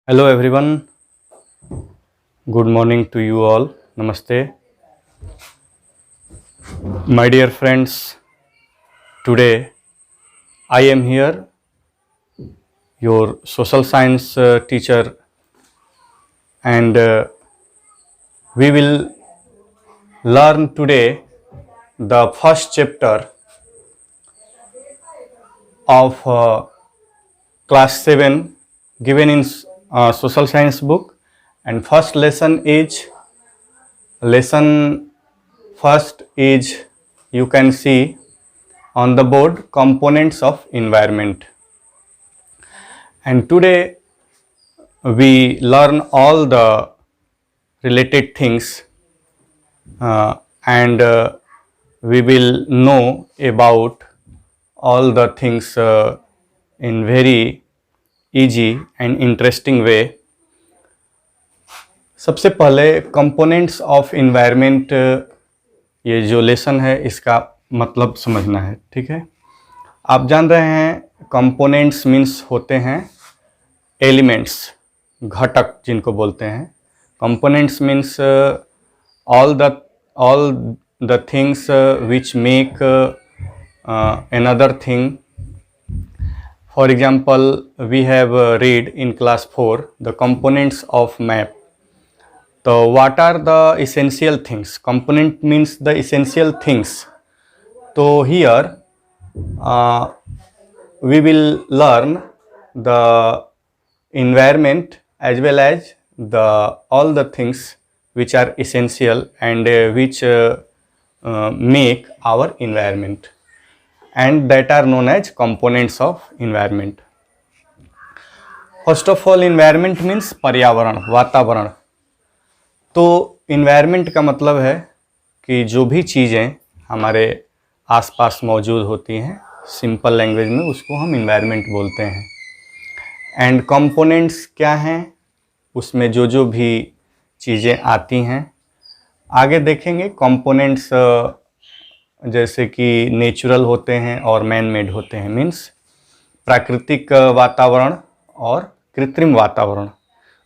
Hello everyone, good morning to you all. Namaste. My dear friends, today I am here, your social science teacher, and we will learn today the first chapter of class 7 given in social science book, and lesson first is, you can see on the board, components of environment. And today we learn all the related things, and we will know about all the things in very easy and interesting way. सबसे पहले components of environment, ये जो lesson है इसका मतलब समझना है, ठीक है। आप जान रहे हैं कंपोनेंट्स मीन्स होते हैं एलिमेंट्स, घटक जिनको बोलते हैं। Components means all the things which make another thing. For example, we have read in class 4 the components of map. So what are the essential things? Component means the essential things. So here we will learn the environment as well as all the things which are essential and which make our environment, and that are known as components of environment. First of all, environment means पर्यावरण, वातावरण। तो environment का मतलब है कि जो भी चीज़ें हमारे आसपास मौजूद होती हैं, सिंपल लैंग्वेज में उसको हम environment बोलते हैं। एंड कंपोनेंट्स क्या हैं, उसमें जो जो भी चीज़ें आती हैं आगे देखेंगे। कंपोनेंट्स जैसे कि नेचुरल होते हैं और मैन मेड होते हैं, मीन्स प्राकृतिक वातावरण और कृत्रिम वातावरण।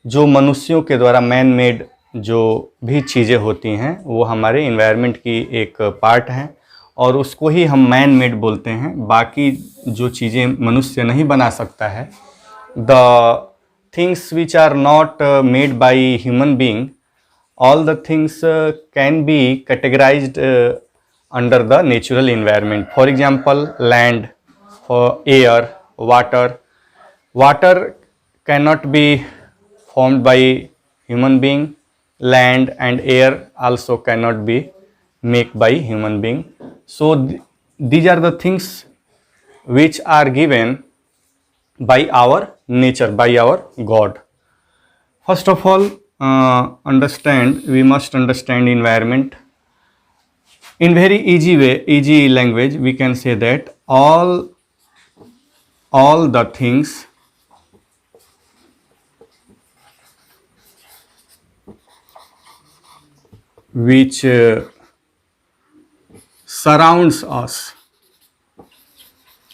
जो मनुष्यों के द्वारा मैन मेड जो भी चीज़ें होती हैं वो हमारे इन्वायरमेंट की एक पार्ट हैं और उसको ही हम मैन मेड बोलते हैं। बाकी जो चीज़ें मनुष्य नहीं बना सकता है, the things which are not made by human being, all the things can be categorized under the natural environment. For example, land, for air, water. Water cannot be formed by human being. Land and air also cannot be made by human being. So these are the things which are given by our nature, by our God. First of all, we must understand environment. In very easy way, easy language, we can say that all the things which surrounds us,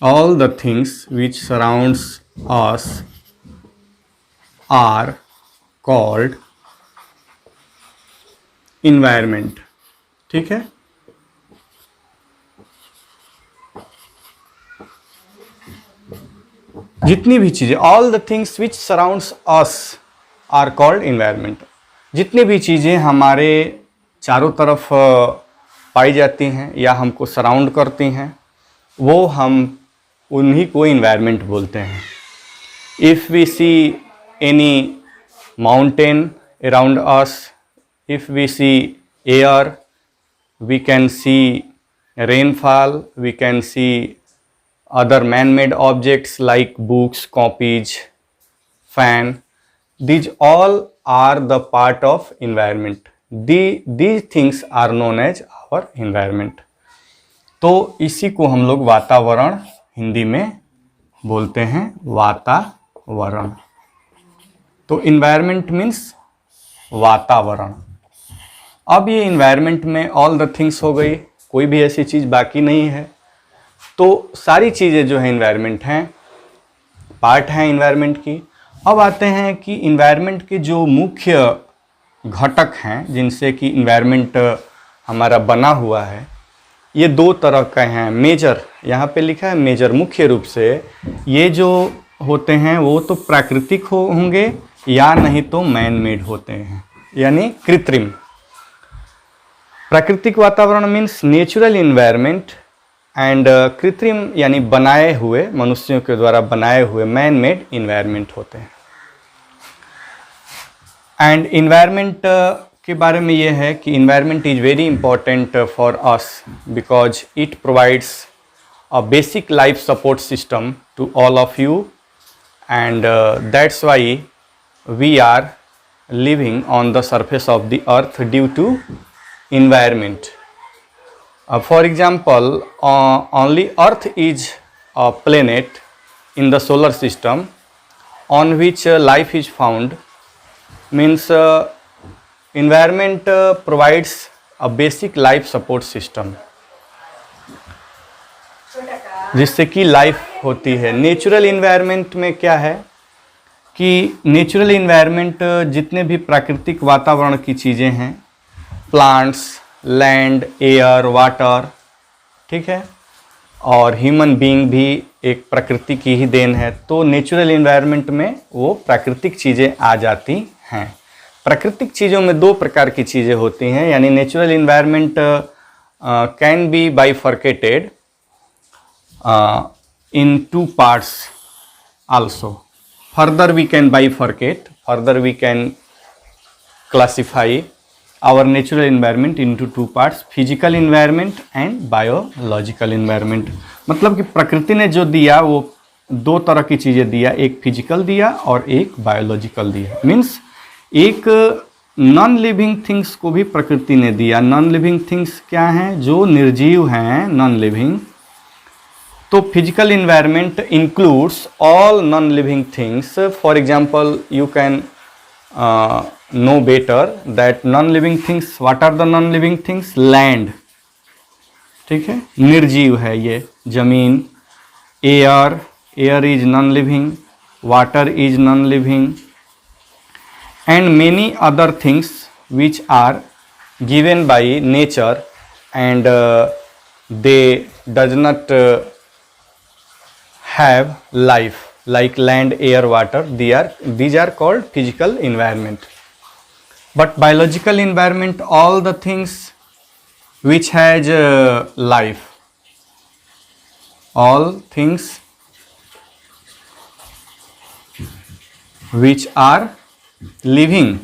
all the things which surrounds us are called environment. ठीक है। जितनी भी चीजें, all the things which surrounds us are called environment. जितनी भी चीजें हमारे चारों तरफ पाई जाती हैं या हमको सराउंड करती हैं, वो हम उन्हीं को इन्वायरमेंट बोलते हैं। If we see any mountain around us, if we see air, we can see rainfall, we can see other man made objects like books, copies, fan, these all are the part of environment. These things are known as our environment. तो इसी को हम लोग वातावरण हिंदी में बोलते हैं, वातावरण। तो environment मीन्स वातावरण। अब ये environment में all the things हो गई, कोई भी ऐसी चीज़ बाकी नहीं है। तो सारी चीज़ें जो है environment हैं, पार्ट हैं environment की, अब आते हैं कि इन्वायरमेंट के जो मुख्य घटक हैं जिनसे कि इन्वायरमेंट हमारा बना हुआ है, ये दो तरह के हैं। मेजर, यहाँ पे लिखा है मेजर, मुख्य रूप से ये जो होते हैं वो तो प्राकृतिक होंगे या नहीं तो मैन मेड होते हैं, यानी कृत्रिम। प्राकृतिक वातावरण मीन्स नेचुरल इन्वायरमेंट एंड कृत्रिम यानी बनाए हुए, मनुष्यों के द्वारा बनाए हुए मैन मेड इन्वायरमेंट होते हैं। एंड इन्वायरमेंट के बारे में ये है कि environment is very important for us because it provides a basic life support system to all of you and that's why we are living on the surface of the earth due to environment. For example, only earth is a planet in the solar system on which life is found. Means environment provides a basic life support system जिससे कि life होती है। Natural environment में क्या है कि natural environment जितने भी प्राकृतिक वातावरण की चीज़ें हैं, प्लांट्स, लैंड, एयर, वाटर, ठीक है, और ह्यूमन बीइंग भी एक प्रकृति की ही देन है, तो नेचुरल इन्वायरमेंट में वो प्राकृतिक चीज़ें आ जाती हैं। प्राकृतिक चीज़ों में दो प्रकार की चीज़ें होती हैं, यानी natural environment can be bifurcated in two parts also. Further we can bifurcate, further we can classify our natural environment into two parts, physical environment and biological environment. मतलब कि प्रकृति ने जो दिया वो दो तरह की चीज़ें दिया, एक फिजिकल दिया और एक बायोलॉजिकल दिया। मीन्स एक नॉन लिविंग थिंग्स को भी प्रकृति ने दिया। नॉन लिविंग थिंग्स क्या हैं? जो निर्जीव हैं, नॉन लिविंग। तो physical environment includes all non living things. For example you can know better that non living things, what are the non living things? Land, ठीक है, निर्जीव है ये, जमीन। Air, air is non living, water is non living, and many other things which are given by nature and they does not have life, like land, air, water. These are called physical environment. But biological environment, all the things which has life, all things which are living,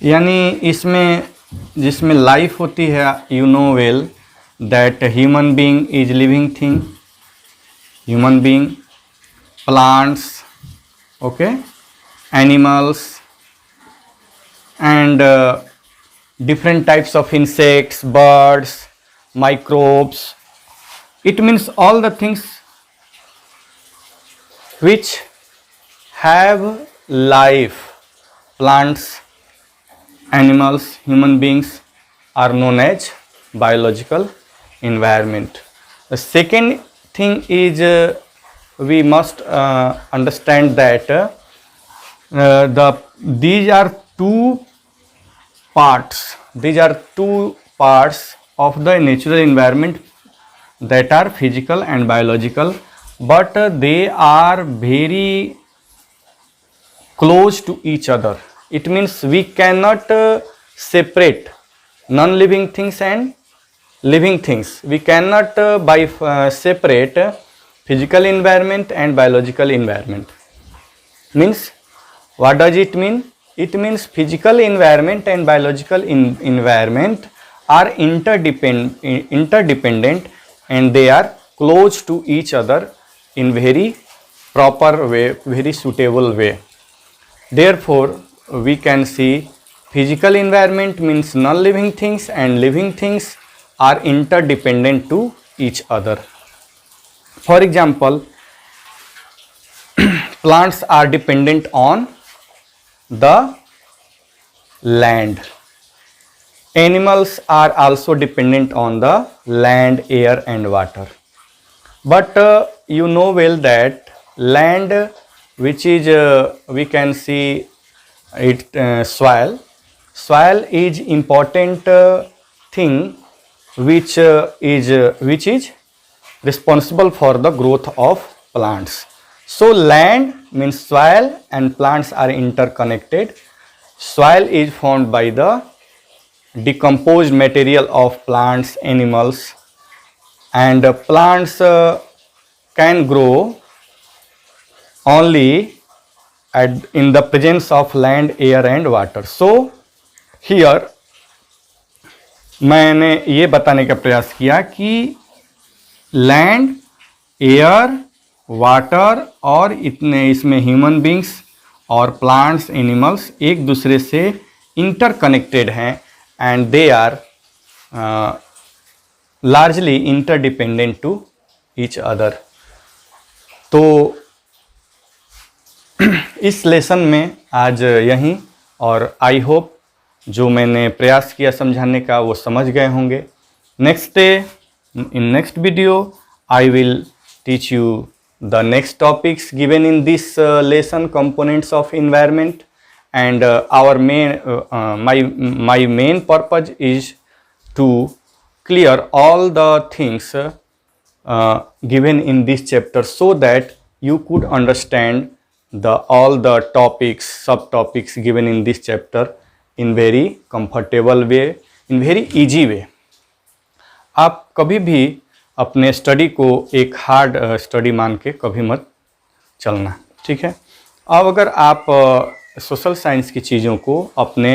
यानी इसमें जिसमें life होती है, you know well that human being is living thing, human being, plants, okay, animals, and different types of insects, birds, microbes. It means all the things which have life, plants, animals, human beings are known as biological environment. The second thing is we must understand that these are two parts. These are two parts of the natural environment that are physical and biological, but they are very close to each other. It means we cannot separate non-living things and living things. We cannot separate physical environment and biological environment. Means what does it mean? It means physical environment and biological environment are interdependent and they are close to each other in very proper way, very suitable way. Therefore we can see physical environment means non-living things and living things are interdependent to each other. For example, plants are dependent on the land. Animals are also dependent on the land, air and water. But you know well that land, which is we can see it soil is important thing which is responsible for the growth of plants. So land means soil and plants are interconnected. Soil is formed by the decomposed material of plants, animals, and plants can grow only in the presence of land, air and water. So here मैंने ये बताने का प्रयास किया कि land, air, water और इतने इसमें ह्यूमन बींग्स और प्लांट्स, एनिमल्स एक दूसरे से इंटरकनेक्टेड हैं and they are largely interdependent to each other. तो इस लेसन में आज यहीं, और आई होप जो मैंने प्रयास किया समझाने का वो समझ गए होंगे. Next day in next video I will teach you the next topics given in this lesson, components of environment, and our main my main purpose is to clear all the things given in this chapter so that you could understand all the topics, subtopics given in this chapter in very comfortable way, in very easy way. आप कभी भी अपने study को एक hard study मान के कभी मत चलना, ठीक है. अब अगर आप सोशल साइंस की चीज़ों को अपने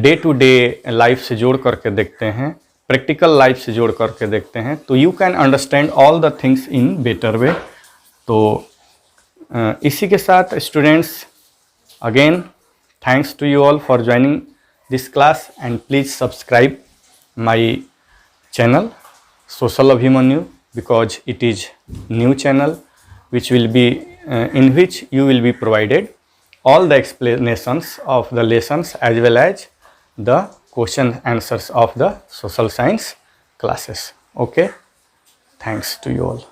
डे टू डे लाइफ से जोड़ करके देखते हैं, प्रैक्टिकल लाइफ से जोड़ करके देखते हैं, तो you can understand all the things in better way. तो इसी के साथ students, again thanks to you all for joining this class and please subscribe my channel Social Abhimanyu, because it is new channel which will be in which you will be provided all the explanations of the lessons as well as the question answers of the social science classes. Okay, thanks to you all.